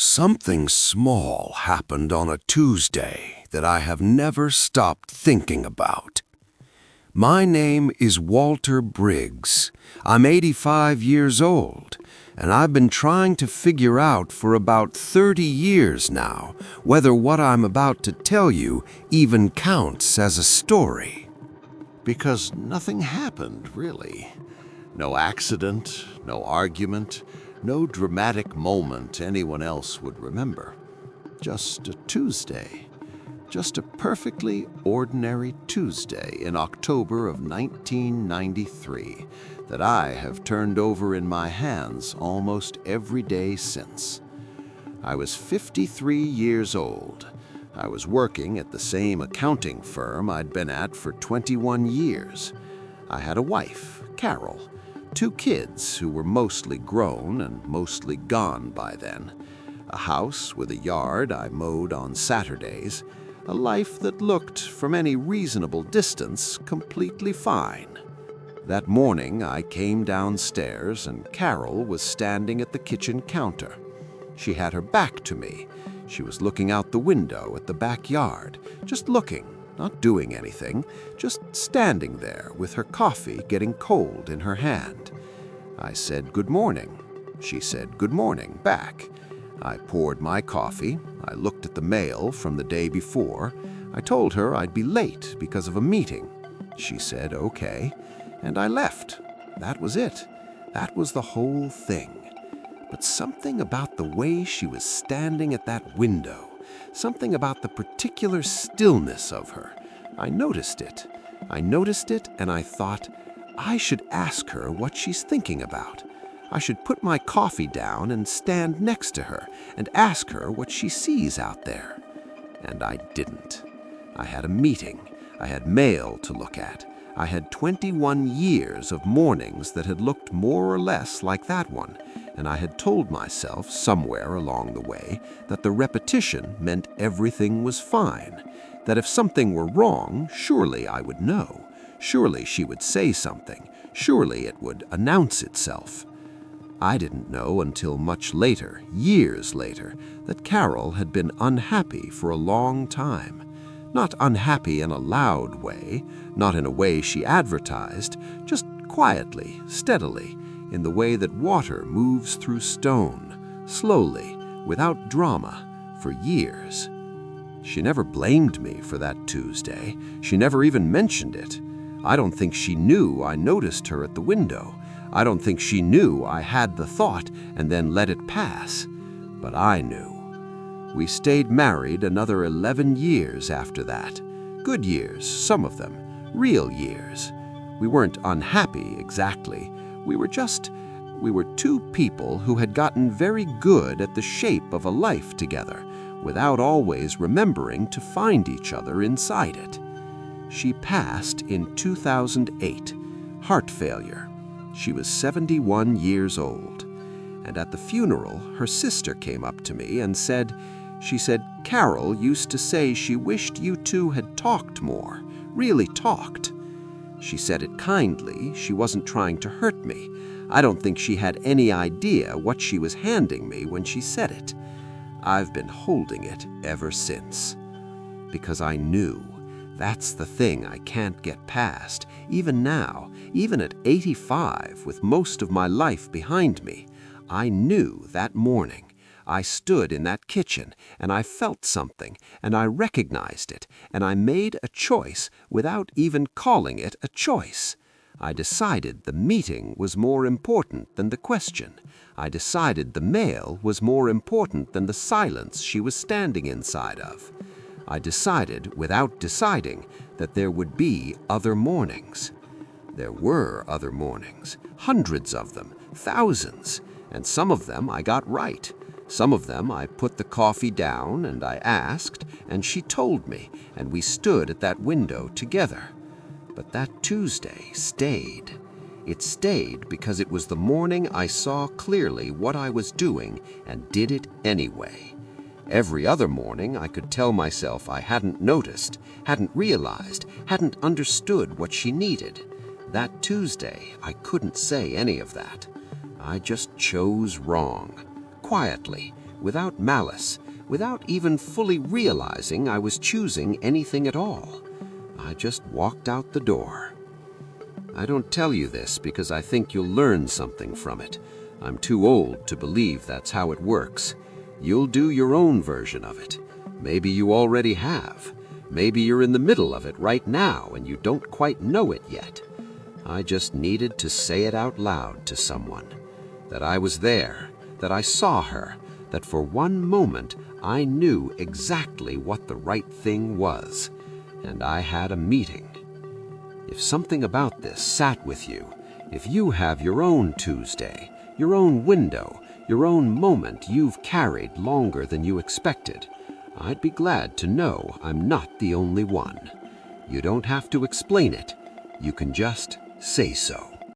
Something small happened on a Tuesday that I have never stopped thinking about. My name is Walter Briggs. I'm 85 years old, and I've been trying to figure out for about 30 years now whether what I'm about to tell you even counts as a story. Because nothing happened, really. No accident, no argument, no dramatic moment anyone else would remember. Just a Tuesday. Just a perfectly ordinary Tuesday in October of 1993 that I have turned over in my hands almost every day since. I was 53 years old. I was working at the same accounting firm I'd been at for 21 years. I had a wife, Carol, 2 kids who were mostly grown and mostly gone by then, a house with a yard I mowed on Saturdays, a life that looked, from any reasonable distance, completely fine. That morning I came downstairs and Carol was standing at the kitchen counter. She had her back to me. She was looking out the window at the backyard, just looking, not doing anything, just standing there with her coffee getting cold in her hand. I said, "Good morning." She said, "Good morning," back. I poured my coffee. I looked at the mail from the day before. I told her I'd be late because of a meeting. She said, "Okay," and I left. That was it. That was the whole thing. But something about the way she was standing at that window, something about the particular stillness of her, I noticed it. And I thought, I should ask her what she's thinking about. I should put my coffee down and stand next to her and ask her what she sees out there. And I didn't. I had a meeting. I had mail to look at. I had 21 years of mornings that had looked more or less like that one, and I had told myself somewhere along the way that the repetition meant everything was fine, that if something were wrong, surely I would know. Surely she would say something. Surely it would announce itself. I didn't know until much later, years later, that Carol had been unhappy for a long time. Not unhappy in a loud way, not in a way she advertised, just quietly, steadily, in the way that water moves through stone, slowly, without drama, for years. She never blamed me for that Tuesday. She never even mentioned it. I don't think she knew I noticed her at the window. I don't think she knew I had the thought and then let it pass. But I knew. We stayed married another 11 years after that. Good years, some of them. Real years. We weren't unhappy exactly. We were 2 people who had gotten very good at the shape of a life together, without always remembering to find each other inside it. She passed in 2008, heart failure. She was 71 years old. And at the funeral, her sister came up to me and said, "Carol used to say she wished you 2 had talked more, really talked." She said it kindly. She wasn't trying to hurt me. I don't think she had any idea what she was handing me when she said it. I've been holding it ever since. Because I knew. That's the thing I can't get past, even now, even at 85, with most of my life behind me. I knew that morning. I stood in that kitchen, and I felt something, and I recognized it, and I made a choice without even calling it a choice. I decided the meeting was more important than the question. I decided the mail was more important than the silence she was standing inside of. I decided, without deciding, that there would be other mornings. There were other mornings, hundreds of them, thousands, and some of them I got right. Some of them I put the coffee down and I asked, and she told me, and we stood at that window together. But that Tuesday stayed. It stayed because it was the morning I saw clearly what I was doing and did it anyway. Every other morning I could tell myself I hadn't noticed, hadn't realized, hadn't understood what she needed. That Tuesday I couldn't say any of that. I just chose wrong. Quietly, without malice, without even fully realizing I was choosing anything at all. I just walked out the door. I don't tell you this because I think you'll learn something from it. I'm too old to believe that's how it works. You'll do your own version of it. Maybe you already have. Maybe you're in the middle of it right now and you don't quite know it yet. I just needed to say it out loud to someone. That I was there, that I saw her, that for one moment I knew exactly what the right thing was. And I had a meeting. If something about this sat with you, if you have your own Tuesday, your own window, your own moment you've carried longer than you expected, I'd be glad to know I'm not the only one. You don't have to explain it. You can just say so.